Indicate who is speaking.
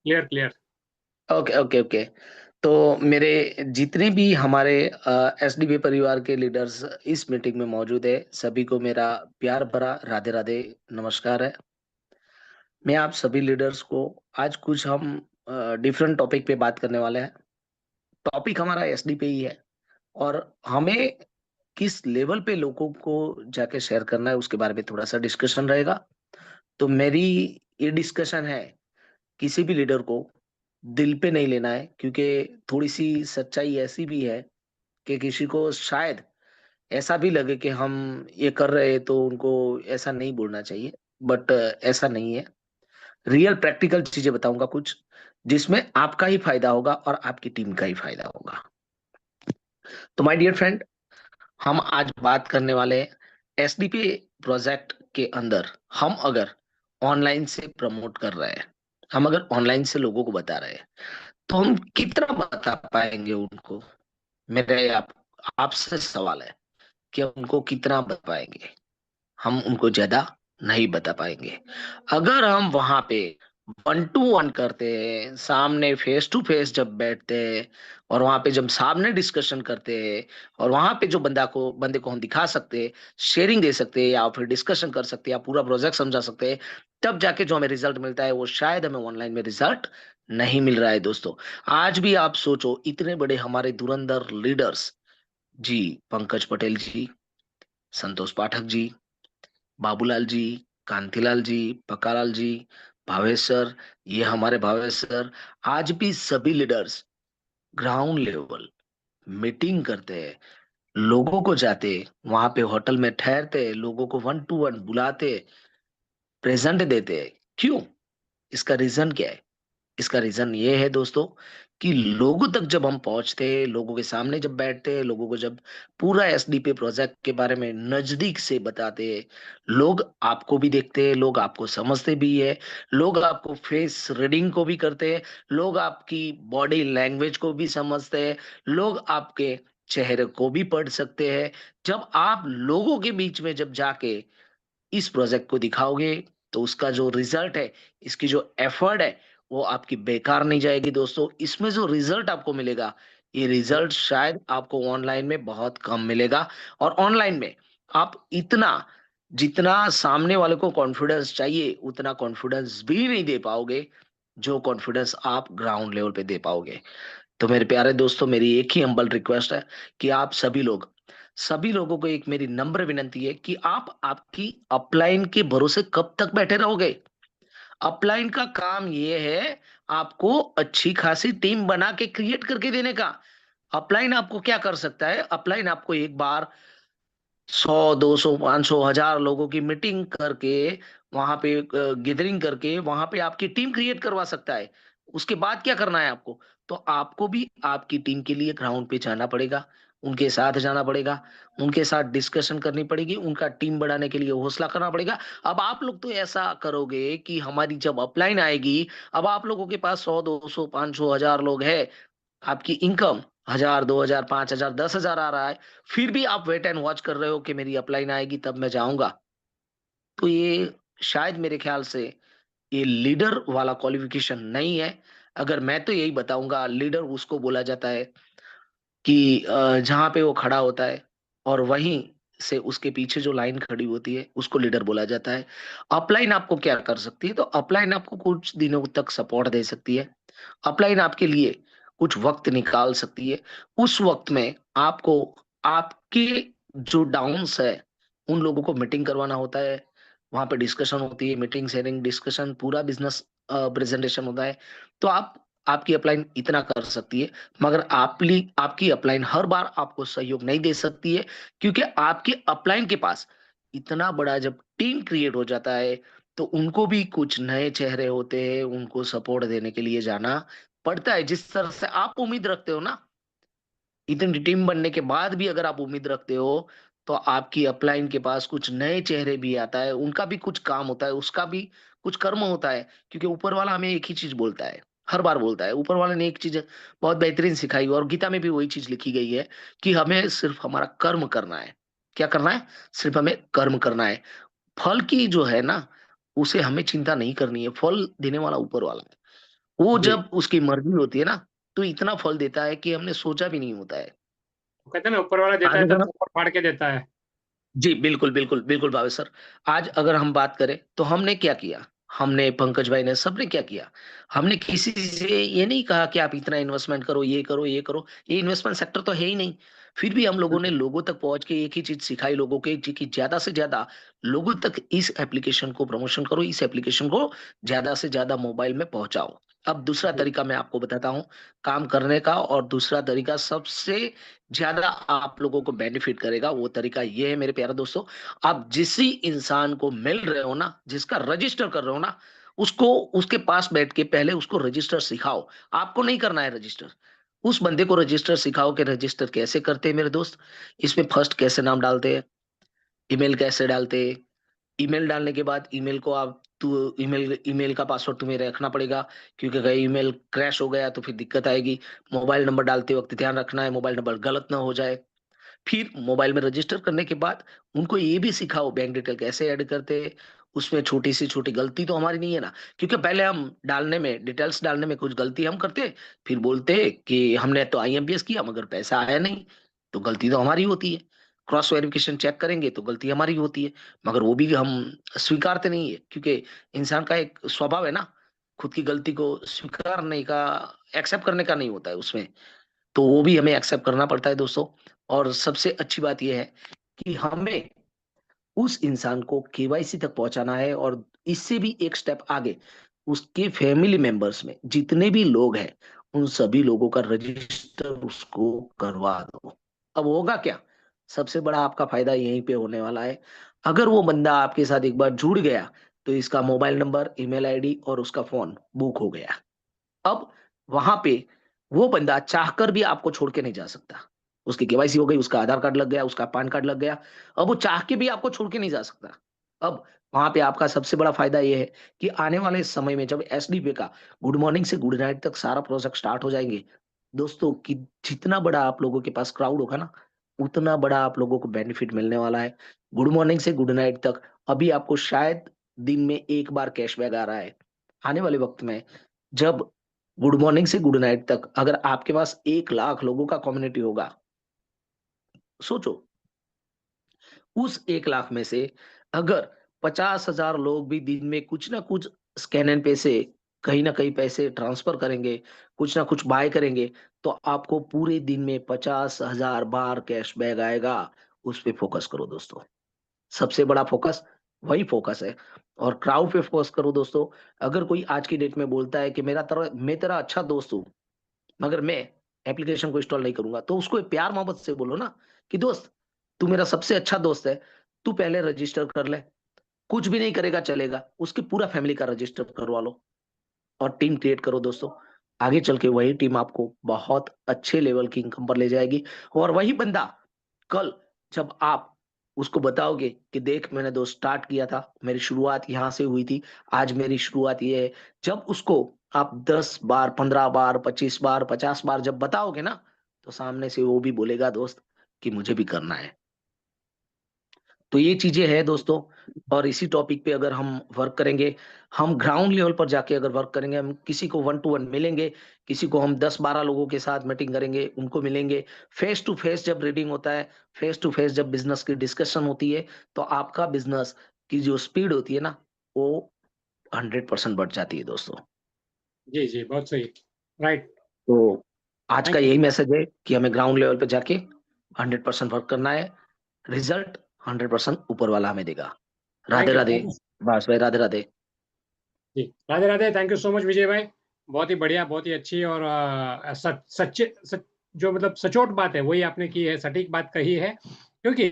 Speaker 1: Clear clear.
Speaker 2: Okay okay okay. तो मेरे जितने भी हमारे एसडीपी परिवार के लीडर्स इस मीटिंग में मौजूद है, सभी को मेरा प्यार भरा राधे राधे नमस्कार है। मैं आप सभी लीडर्स को आज कुछ हम डिफरेंट टॉपिक पे बात करने वाले हैं। टॉपिक हमारा एसडीपी ही है, और हमें किस लेवल पे लोगों को जाके शेयर करना है उसके बारे में थोड़ा सा डिस्कशन रहेगा। तो मेरी ये डिस्कशन है, किसी भी लीडर को दिल पे नहीं लेना है, क्योंकि थोड़ी सी सच्चाई ऐसी भी है कि किसी को शायद ऐसा भी लगे कि हम ये कर रहे हैं, तो उनको ऐसा नहीं बोलना चाहिए। बट ऐसा नहीं है। रियल प्रैक्टिकल चीजें बताऊंगा कुछ, जिसमें आपका ही फायदा होगा और आपकी टीम का ही फायदा होगा। तो माय डियर फ्रेंड, हम आज बात करने वाले हैं एसडीपी प्रोजेक्ट के अंदर। हम अगर ऑनलाइन से प्रमोट कर रहे हैं, हम अगर ऑनलाइन से लोगों को बता रहे हैं, तो हम कितना बता पाएंगे उनको। मेरे आपसे सवाल है कि हम उनको कितना बता पाएंगे। हम उनको ज्यादा नहीं बता पाएंगे। अगर हम वहां पे वन टू वन करते हैं, सामने फेस टू फेस जब बैठते हैं, और वहां पे जब सामने डिस्कशन करते हैं, और वहां पे जो बंदे को हम दिखा सकते हैं, शेयरिंग दे सकते हैं, या फिर डिस्कशन कर सकते हैं, या पूरा प्रोजेक्ट समझा सकते हैं, तब जाके जो हमें रिजल्ट मिलता है, वो शायद हमें ऑनलाइन में रिजल्ट नहीं मिल रहा है दोस्तों। आज भी आप सोचो, इतने बड़े हमारे धुरंधर लीडर्स जी, पंकज पटेल जी, संतोष पाठक जी, बाबूलाल जी, कांतिलाल जी, पकालाल जी, भावेश सर, ये हमारे भावेश सर, आज भी सभी लीडर्स ग्राउंड लेवल मीटिंग करते हैं, लोगों को जाते, वहां पे होटल में ठहरते, लोगों को वन टू वन बुलाते, प्रेजेंट देते हैं। क्यों? इसका रीजन क्या है? इसका रीजन ये है दोस्तों, कि लोगों तक जब हम पहुंचते हैं, लोगों के सामने जब बैठते हैं, लोगों को जब पूरा एसडीपी प्रोजेक्ट के बारे में नजदीक से बताते हैं, लोग आपको भी देखते हैं, लोग आपको समझते भी है, लोग आपको फेस रीडिंग को भी करते हैं, लोग आपकी बॉडी लैंग्वेज को भी समझते हैं, लोग आपके चेहरे को भी पढ़ सकते हैं। जब आप लोगों के बीच में जब जाके इस प्रोजेक्ट को दिखाओगे, तो उसका जो रिजल्ट है, इसकी जो एफर्ट है, वो आपकी बेकार नहीं जाएगी दोस्तों। इसमें जो रिजल्ट आपको मिलेगा, ये रिजल्ट शायद आपको ऑनलाइन में बहुत कम मिलेगा। और ऑनलाइन में आप इतना, जितना सामने वाले को कॉन्फिडेंस चाहिए, उतना कॉन्फिडेंस भी नहीं दे पाओगे, जो कॉन्फिडेंस आप ग्राउंड लेवल पे दे पाओगे। तो मेरे प्यारे दोस्तों, मेरी एक ही हम्बल रिक्वेस्ट है कि आप सभी लोगों को एक मेरी नम्र विनती है कि आप आपकी अपलाइन के भरोसे कब तक बैठे रहोगे। अपलाइन का काम ये है, आपको अच्छी खासी टीम बना के क्रिएट करके देने का। अपलाइन आपको क्या कर सकता है? अपलाइन आपको एक बार 100, 200, 500, 1000 लोगों की मीटिंग करके, वहां पे गैदरिंग करके, वहां पे आपकी टीम क्रिएट करवा सकता है। उसके बाद क्या करना है आपको? तो आपको भी आपकी टीम के लिए ग्राउंड पे जाना पड़ेगा, उनके साथ जाना पड़ेगा, उनके साथ डिस्कशन करनी पड़ेगी, उनका टीम बढ़ाने के लिए हौसला करना पड़ेगा। अब आप लोग तो ऐसा करोगे कि हमारी जब अपलाइन आएगी, अब आप लोगों के पास 100, 200, 500, 1000 लोग है, आपकी इनकम 1000, 2000, 5000, 10,000 आ रहा है, फिर भी आप वेट एंड वॉच कर रहे हो कि मेरी अपलाइन आएगी तब मैं जाऊंगा। तो ये शायद मेरे ख्याल से ये लीडर वाला क्वालिफिकेशन नहीं है। अगर मैं तो यही बताऊंगा, लीडर उसको बोला जाता है कि जहां पे वो खड़ा होता है, और वहीं से उसके पीछे जो लाइन खड़ी होती है, उसको लीडर बोला जाता है। अपलाइन आपको क्या कर सकती है? तो अपलाइन आपको कुछ दिनों तक सपोर्ट दे सकती है। अपलाइन आपके लिए कुछ वक्त निकाल सकती है। उस वक्त में आपको आपके जो डाउन्स है, उन लोगों को मीटिंग करवाना होता है, वहां पे डिस्कशन होती है, मीटिंग शेयरिंग डिस्कशन, पूरा बिजनेस प्रेजेंटेशन होता है। तो आप आपकी अपलाइन इतना कर सकती है। मगर आपकी अपलाइन हर बार आपको सहयोग नहीं दे सकती है, क्योंकि आपकी अपलाइन के पास इतना बड़ा जब टीम क्रिएट हो जाता है, तो उनको भी कुछ नए चेहरे होते हैं, उनको सपोर्ट देने के लिए जाना पड़ता है। जिस तरह से आप उम्मीद रखते हो ना, इतनी टीम बनने के बाद भी अगर आप उम्मीद रखते हो, तो आपकी अपलाइन के पास कुछ नए चेहरे भी आता है, उनका भी कुछ काम होता है, उसका भी कुछ कर्म होता है। क्योंकि ऊपर वाला हमें एक ही चीज बोलता है, हर बार बोलता है। ऊपर वाले ने एक चीज बहुत बेहतरीन सिखाई हुई, और गीता में भी वही चीज लिखी गई है, कि हमें सिर्फ हमारा कर्म करना है। क्या करना है? सिर्फ हमें कर्म करना है। फल की जो है ना, उसे हमें चिंता नहीं करनी है, फल देने वाला ऊपर वाला है। वो
Speaker 1: जी।
Speaker 2: जब उसकी मर्जी होती है ना, तो इतना फल देता है कि हमने सोचा भी नहीं होता है।
Speaker 1: तो कहते हैं ना, ऊपर वाला देता
Speaker 2: आज
Speaker 1: है तब
Speaker 2: अगर
Speaker 1: थप्पड़ फाड़ के देता है।
Speaker 2: जी, बिल्कुल, बिल्कुल, बिल्कुल भावेश सर। आज अगर हम बात करें तो हमने क्या किया? हमने पंकज भाई ने सबने क्या किया? हमने किसी से ये नहीं कहा कि आप इतना इन्वेस्टमेंट करो, ये करो, ये करो। ये इन्वेस्टमेंट सेक्टर तो है ही नहीं। फिर भी हम लोगों ने लोगों तक पहुँच के एक ही चीज़ सिखाई लोगों को कि ज़्यादा से ज़्यादा लोगों तक इस एप्लीकेशन को प्रमोशन करो, इस एप्लीकेशन को ज़्यादा से ज़्यादा मोबाइल में पहुँचाओ। अब दूसरा
Speaker 1: जी
Speaker 2: तरीका मैं आपको बताता हूँ काम करने का और दूसरा तरीका सबसे ज़्यादा आप लोगों को बेनिफिट करेगा, वो तरीका ये है मेरे प्यारे दोस्तों, आप जिस ही इंसान को मिल रहे हो ना, जिसका रजिस्टर कर रहे हो ना, उसको उसके पास बैठ के पहले उसको रजिस्टर सिखाओ। आपको नहीं करना है रजिस्टर, उस बंदे को रजिस्टर सिखाओ कि रजिस्टर कैसे करते हैं मेरे दोस्त, इसमें फर्स्ट कैसे नाम डालते हैं, ईमेल कैसे डालते हैं, ईमेल डालने के बाद ईमेल को आप तू ईमेल ईमेल का पासवर्ड तुम्हें रखना पड़ेगा, क्योंकि अगर ईमेल क्रैश हो गया तो फिर दिक्कत आएगी। मोबाइल नंबर डालते वक्त ध्यान रखना है मोबाइल नंबर गलत ना हो जाए। फिर मोबाइल में रजिस्टर करने के बाद उनको ये भी सिखाओ बैंक डिटेल कैसे ऐड करते हैं। उसमें छोटी सी छोटी गलती तो हमारी नहीं है ना, क्योंकि पहले हम डालने में डिटेल्स डालने में कुछ गलती हम करते, फिर बोलते कि हमने तो आईएमपीएस किया मगर पैसा आया नहीं, तो गलती तो हमारी होती है। क्रॉस वेरिफिकेशन चेक करेंगे तो गलती हमारी होती है, मगर वो भी हम स्वीकारते नहीं है, क्योंकि इंसान का एक स्वभाव है ना, खुद की गलती को स्वीकारने का, एक्सेप्ट करने का नहीं होता है उसमें। तो वो भी हमें एक्सेप्ट करना पड़ता है दोस्तों। और सबसे अच्छी बात यह है कि हमें उस इंसान को केवाईसी तक पहुंचाना है, और इससे भी एक स्टेप आगे उसके फैमिली मेंबर्स में जितने भी लोग हैं उन सभी लोगों का रजिस्टर उसको करवा दो। अब होगा क्या? सबसे बड़ा आपका फायदा यहीं पे होने वाला है। अगर वो बंदा आपके साथ एक बार जुड़ गया तो इसका मोबाइल नंबर, ईमेल आईडी और उसका फोन बुक हो गया। अब वहां पे वो बंदा चाहकर भी आपको छोड़ के नहीं जा सकता। उसकी केवाईसी हो गई, उसका आधार कार्ड लग गया, उसका पैन कार्ड लग गया। अब वो चाह के भी आपको छोड़ के नहीं जा सकता। अब वहां पे आपका सबसे बड़ा फायदा ये है कि आने वाले समय में जब एसडीपी का गुड मॉर्निंग से गुड नाइट तक सारा प्रोजेक्ट स्टार्ट हो जाएंगे दोस्तों, कि जितना बड़ा आप लोगों के पास क्राउड होगा ना, उतना बड़ा आप लोगों को बेनिफिट मिलने वाला है। गुड मॉर्निंग से गुड नाइट तक अभी आपको शायद दिन में एक बार कैशबैक आ रहा है। आने वाले वक्त में जब गुड मॉर्निंग से गुड नाइट तक अगर आपके पास 1 लाख लोगों का कम्युनिटी होगा, सोचो उस 1 लाख में से अगर 50,000 लोग भी दिन में कुछ ना कुछ स्कैन एंड पे से कहीं ना कहीं पैसे ट्रांसफर करेंगे, कुछ ना कुछ बाय करेंगे, तो आपको पूरे दिन में 50,000 बार कैशबैक आएगा। उस पे फोकस करो दोस्तों, सबसे बड़ा फोकस वही फोकस है। और क्राउड पे फोकस करो दोस्तों। अगर कोई आज की डेट में बोलता है कि मैं तेरा अच्छा दोस्त हूँ मगर मैं एप्लीकेशन को इंस्टॉल नहीं करूंगा, तो उसको प्यार मोहब्बत से बोलो ना कि दोस्त तू मेरा सबसे अच्छा दोस्त है, तू पहले रजिस्टर कर ले, कुछ भी नहीं करेगा चलेगा, उसकी पूरा फैमिली का रजिस्टर करवा लो और टीम क्रिएट करो दोस्तों। आगे चल के वही टीम आपको बहुत अच्छे लेवल की इनकम पर ले जाएगी। और वही बंदा कल जब आप उसको बताओगे कि देख मैंने दोस्त स्टार्ट किया था, मेरी शुरुआत यहाँ से हुई थी, आज मेरी शुरुआत ये है, जब उसको आप 10 बार, 15 बार, 25 बार, 50 बार जब बताओगे ना, तो सामने से वो भी बोलेगा दोस्त कि मुझे भी करना है। तो ये चीजें हैं दोस्तों। और इसी टॉपिक पे अगर हम वर्क करेंगे, हम ग्राउंड लेवल पर जाके अगर वर्क करेंगे, हम किसी को 1 to 1 मिलेंगे, किसी को हम 10-12 लोगों के साथ मीटिंग करेंगे, उनको मिलेंगे, फेस टू फेस जब रीडिंग होता है, फेस टू फेस जब बिजनेस की डिस्कशन होती है, तो आपका बिजनेस की जो स्पीड होती है ना, वो 100% बढ़ जाती है दोस्तों।
Speaker 1: जी जी, बहुत सही। राइट।
Speaker 2: तो आज का
Speaker 1: थैंक यू।
Speaker 2: यही मैसेज है कि हमें ग्राउंड लेवल पे जाके 100% वर्क करना है। रिजल्ट 100% ऊपर वाला हमें देगा। Radhe
Speaker 1: thank you,
Speaker 2: Radhe.
Speaker 1: Thank you.
Speaker 2: बस भाई, राधे राधे।
Speaker 1: जी, Radhe Radhe. Thank you so much Vijay भाई। बहुत ही बढ़िया, बहुत ही अच्छी और सच्चे जो मतलब सचोट बात है वही आपने की है, सटीक बात कही है, क्योंकि